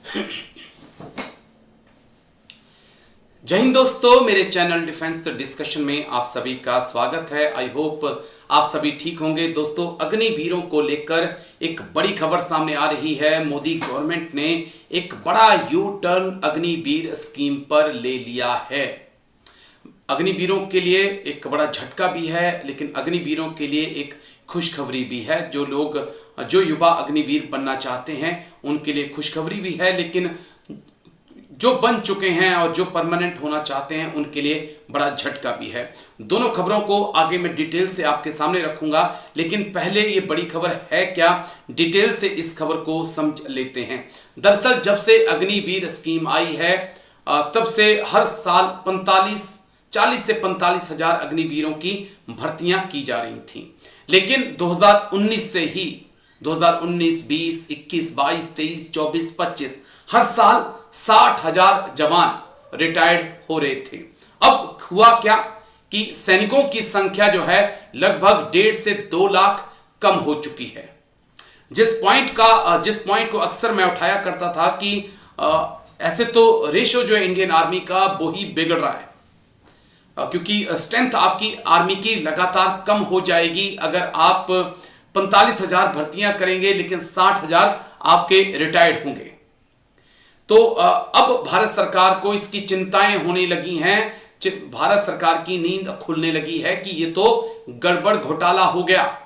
जय हिंद दोस्तों, मेरे चैनल डिफेंस डिस्कशन में आप सभी का स्वागत है। आई होप आप सभी ठीक होंगे। दोस्तों, अग्निवीरों को लेकर एक बड़ी खबर सामने आ रही है। मोदी गवर्नमेंट ने एक बड़ा यू टर्न अग्निवीर स्कीम पर ले लिया है। अग्निवीरों के लिए एक बड़ा झटका भी है, लेकिन अग्निवीरों के लिए एक खुशखबरी भी है। जो युवा अग्निवीर बनना चाहते हैं उनके लिए खुशखबरी भी है, लेकिन जो बन चुके हैं और जो परमानेंट होना चाहते हैं उनके लिए बड़ा झटका भी है। दोनों खबरों को आगे मैं डिटेल से आपके सामने रखूंगा, लेकिन पहले ये बड़ी खबर है क्या, डिटेल से इस खबर को समझ लेते हैं। दरअसल जब से अग्निवीर स्कीम आई है तब से हर साल 40 से 45 हजार अग्निवीरों की भर्तियां की जा रही थी, लेकिन 2019 से ही 2019, 20, 21, 22, 23, 24, 25 हर साल 60 हजार जवान रिटायर्ड हो रहे थे। अब हुआ क्या कि सैनिकों की संख्या जो है लगभग 1.5 से 2 लाख कम हो चुकी है। जिस पॉइंट को अक्सर मैं उठाया करता था कि ऐसे तो रेशो जो है इंडियन आर्मी का वो ही बिगड़ रहा है, क्योंकि स्ट्रेंथ आपकी आर्मी की लगातार कम हो जाएगी अगर आप 45 हजार भर्तियां करेंगे लेकिन 60 हजार आपके रिटायर्ड होंगे। तो अब भारत सरकार को इसकी चिंताएं होने लगी हैं। भारत सरकार की नींद खुलने लगी है कि ये तो गड़बड़ घोटाला हो गया।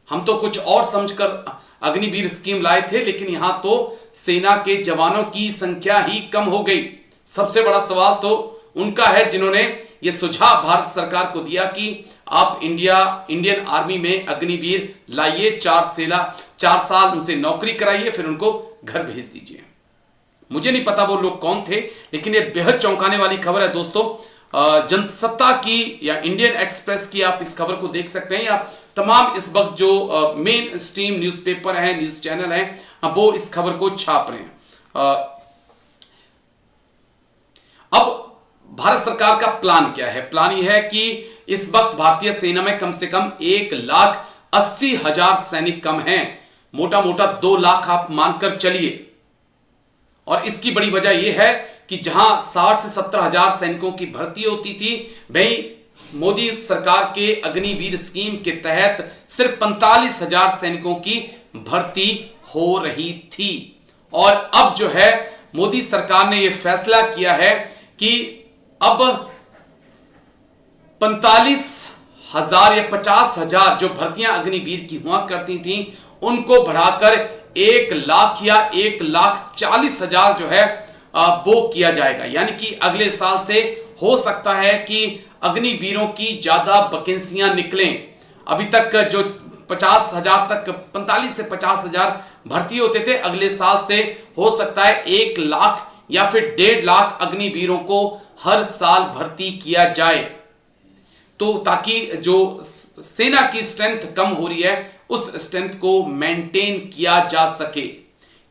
हम तो कुछ और समझकर अग्निवीर स्कीम लाए थे, लेकिन यहां तो सेना के जवानों की संख्या ही कम हो गई। सबसे बड़ा सवाल तो उनका है जिन्होंने ये सुझाव भारत सरकार को दिया कि आप इंडियन आर्मी में अग्निवीर लाइए, 4 साल उनसे नौकरी कराइए, फिर उनको घर भेज दीजिए। मुझे नहीं पता वो लोग कौन थे, लेकिन ये बेहद चौंकाने वाली खबर है दोस्तों। जनसत्ता की या इंडियन एक्सप्रेस की आप इस खबर को देख सकते हैं, या तमाम इस वक्त जो मेन स्ट्रीम न्यूज़पेपर हैं, न्यूज़ चैनल हैं, वो इस खबर को छाप रहे हैं। अब भारत सरकार का प्लान क्या है? प्लान यह है कि इस वक्त भारतीय सेना में कम से कम 1,80,000 सैनिक कम हैं। मोटा मोटा 2 लाख आप मानकर चलिए। और इसकी बड़ी वजह यह है कि जहां 60 से 70 हजार सैनिकों की भर्ती होती थी, वहीं मोदी सरकार के अग्निवीर स्कीम के तहत सिर्फ 45 हजार सैनिकों की भर्ती हो रही थी। और अब जो है मोदी सरकार ने यह फैसला किया है कि अब 45 हजार या 50 हजार जो भर्तियां अग्निवीर की हुआ करती थी उनको बढ़ाकर 1 लाख या 1,40,000 जो है वो किया जाएगा। यानी कि अगले साल से हो सकता है कि अग्निवीरों की ज्यादा वैकेंसियां निकलें। अभी तक जो 50 हजार तक 45 से 50 हजार भर्ती होते थे, अगले साल से हो सकता है 1 लाख या फिर 1.5 लाख अग्निवीरों को हर साल भर्ती किया जाए, तो ताकि जो सेना की स्ट्रेंथ कम हो रही है उस स्ट्रेंथ को मेंटेन किया जा सके।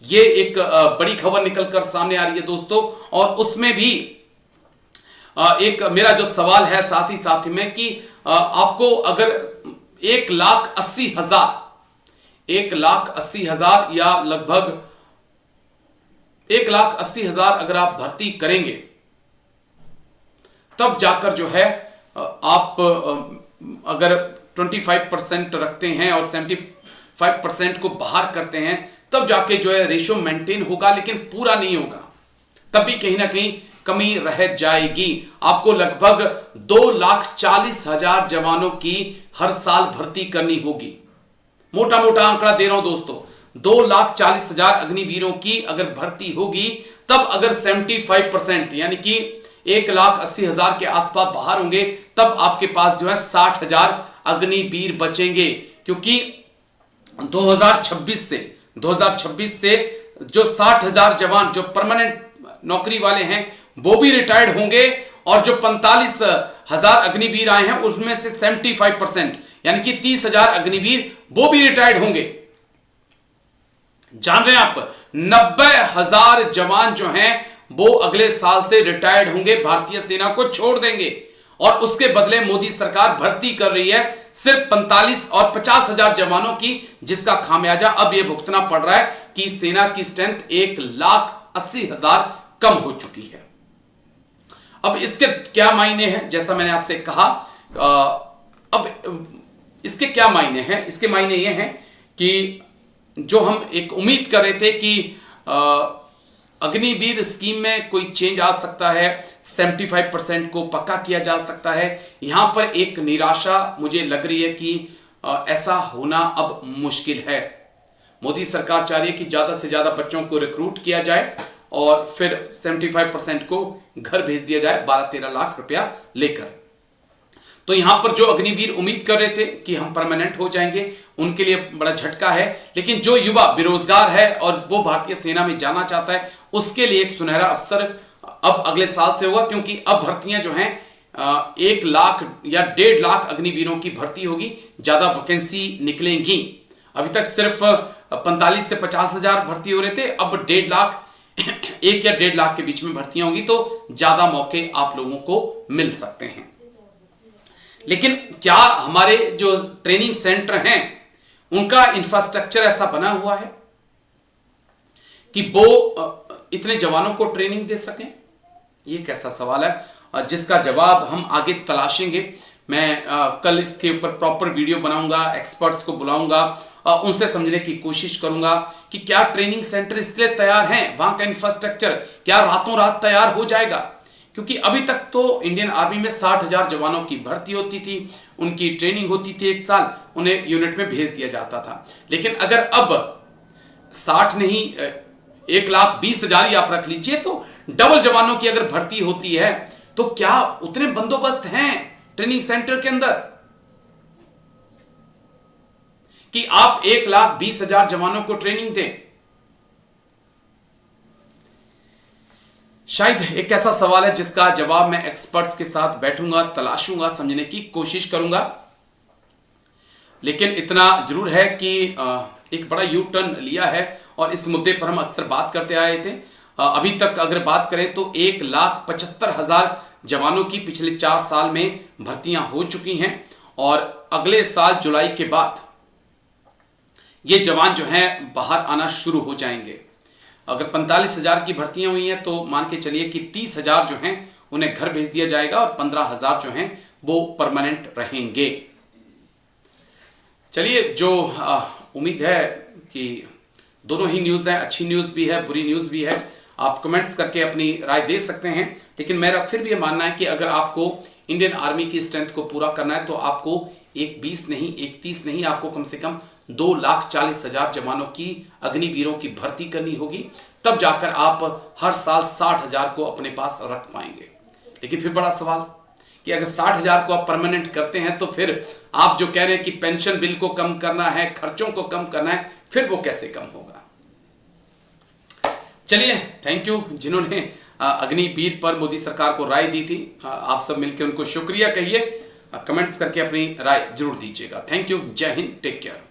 ये एक बड़ी खबर निकलकर सामने आ रही है दोस्तों। और उसमें भी एक मेरा जो सवाल है साथ ही में कि आपको अगर 1,80,000 या लगभग 1,80,000 अगर आप भर्ती करेंगे, तब जाकर जो है आप अगर 25% रखते हैं और 75% को बाहर करते हैं, तब जाके जो है रेशो मेंटेन होगा, लेकिन पूरा नहीं होगा। तब भी कहीं ना कहीं कमी रह जाएगी। आपको लगभग 2,40,000 जवानों की हर साल भर्ती करनी होगी। मोटा मोटा आंकड़ा दे रहा हूं दोस्तों, 2,40,000 अग्निवीरों की अगर भर्ती होगी, तब अगर 75% यानी कि 1,80,000 के आसपास बाहर होंगे, तब आपके पास जो है 60 हजार अग्निवीर बचेंगे। क्योंकि 2026 से जो 60 हजार जवान जो परमानेंट नौकरी वाले हैं वो भी रिटायर्ड होंगे, और जो 45 हजार अग्निवीर आए हैं उसमें से 75% यानी कि 30 हजार अग्निवीर वो भी रिटायर्ड होंगे। जान रहे हैं आप, 90,000 जवान जो हैं वो अगले साल से रिटायर्ड होंगे, भारतीय सेना को छोड़ देंगे। और उसके बदले मोदी सरकार भर्ती कर रही है सिर्फ 45 और 50,000 जवानों की, जिसका खामियाजा अब यह भुगतना पड़ रहा है कि सेना की स्ट्रेंथ 1,80,000 कम हो चुकी है। अब इसके क्या मायने हैं, जैसा मैंने आपसे कहा, अब इसके क्या मायने हैं? इसके मायने ये हैं कि जो हम एक उम्मीद कर रहे थे कि अग्निवीर स्कीम में कोई चेंज आ सकता है, 75% को पक्का किया जा सकता है, यहां पर एक निराशा मुझे लग रही है कि ऐसा होना अब मुश्किल है। मोदी सरकार चाह रही है कि ज्यादा से ज्यादा बच्चों को रिक्रूट किया जाए और फिर 75% को घर भेज दिया जाए 12-13 लाख रुपया लेकर। तो यहां पर जो अग्निवीर उम्मीद कर रहे थे कि हम परमानेंट हो जाएंगे, उनके लिए बड़ा झटका है। लेकिन जो युवा बेरोजगार है और वो भारतीय सेना में जाना चाहता है, उसके लिए एक सुनहरा अवसर अब अगले साल से होगा, क्योंकि अब भर्तियां जो हैं 1 लाख या 1.5 लाख अग्निवीरों की भर्ती होगी, ज्यादा वैकेंसी निकलेंगी। अभी तक सिर्फ 45 से 50,000 भर्ती हो रहे थे, अब 1.5 लाख 1 या 1.5 लाख के बीच में भर्तियां होगी, तो ज्यादा मौके आप लोगों को मिल सकते हैं। लेकिन क्या हमारे जो ट्रेनिंग सेंटर हैं उनका इंफ्रास्ट्रक्चर ऐसा बना हुआ है कि वो इतने जवानों को ट्रेनिंग दे सकें? ये कैसा सवाल है जिसका जवाब हम आगे तलाशेंगे। मैं कल इसके ऊपर प्रॉपर वीडियो बनाऊंगा, एक्सपर्ट्स को बुलाऊंगा, उनसे समझने की कोशिश करूंगा कि क्या ट्रेनिंग सेंटर इसके लिए तैयार हैं, वहां का इंफ्रास्ट्रक्चर क्या रातों रात तैयार हो जाएगा? क्योंकि अभी तक तो इंडियन आर्मी में 60,000 जवानों की भर्ती होती थी, उनकी ट्रेनिंग होती थी, 1 साल उन्हें यूनिट में भेज दिया जाता था। लेकिन अगर अब 60 नहीं 1,20,000 ही आप रख लीजिए, तो डबल जवानों की अगर भर्ती होती है, तो क्या उतने बंदोबस्त हैं ट्रेनिंग सेंटर के अंदर कि आप 1,20,000 जवानों को ट्रेनिंग दें? शायद एक ऐसा सवाल है जिसका जवाब मैं एक्सपर्ट्स के साथ बैठूंगा, तलाशूंगा, समझने की कोशिश करूंगा। लेकिन इतना जरूर है कि एक बड़ा यू टर्न लिया है और इस मुद्दे पर हम अक्सर बात करते आए थे। अभी तक अगर बात करें तो 1,75,000 जवानों की पिछले 4 साल में भर्तियां हो चुकी हैं और अगले साल जुलाई के बाद ये जवान जो हैं बाहर आना शुरू हो जाएंगे। अगर 45,000 की भर्तियां हुई हैं तो मान के चलिए कि 30,000 जो हैं उन्हें घर भेज दिया जाएगा और 15,000 जो हैं वो परमानेंट रहेंगे। चलिए, जो उम्मीद है कि दोनों ही न्यूज़ है, अच्छी न्यूज़ भी है, बुरी न्यूज़ भी है। आप कमेंट्स करके अपनी राय दे सकते हैं। लेकिन मेरा फिर भी ये मानना है कि अगर आपको इंडियन आर्मी की स्ट्रेंथ को पूरा करना है तो आपको 1,20 नहीं, 1,30 नहीं, आपको कम से कम 2,40,000 जवानों की अग्निवीरों की भर्ती करनी होगी। तब जाकर आप हर साल 60,000 को अपने पास रख पाएंगे। लेकिन फिर बड़ा सवाल कि अगर 60,000 को आप परमानेंट करते हैं तो फिर आप जो कह रहे हैं कि पेंशन बिल को कम करना है, खर्चों को कम करना है, फिर वो कैसे कम होगा? चलिए, थैंक यू जिन्होंने अग्निवीर पर मोदी सरकार को राय दी थी। आप सब मिलकर उनको शुक्रिया कहिए। कमेंट्स करके अपनी राय जरूर दीजिएगा। Thank you. जय हिंद। Take care.